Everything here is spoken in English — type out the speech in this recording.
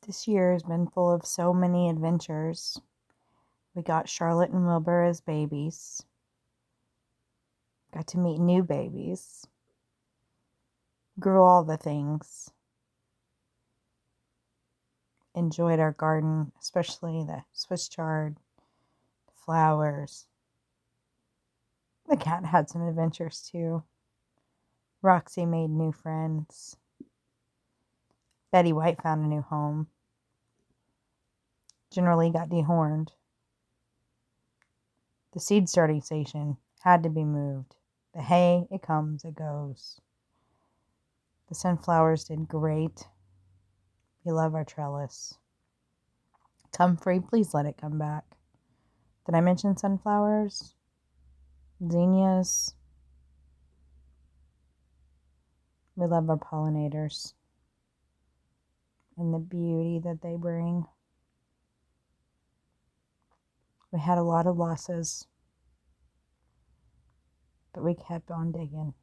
This year has been full of so many adventures. We got Charlotte and Wilbur as babies. Got to meet new babies. Grew all the things. Enjoyed our garden, especially the Swiss chard, the flowers. The cat had some adventures too. Roxy made new friends. Betty White found a new home. Generally got dehorned. The seed starting station had to be moved. The hay, it comes, it goes. The sunflowers did great. We love our trellis. Comfrey, please let it come back. Did I mention sunflowers? Zinnias. We love our pollinators and the beauty that they bring. We had a lot of losses, but we kept on digging.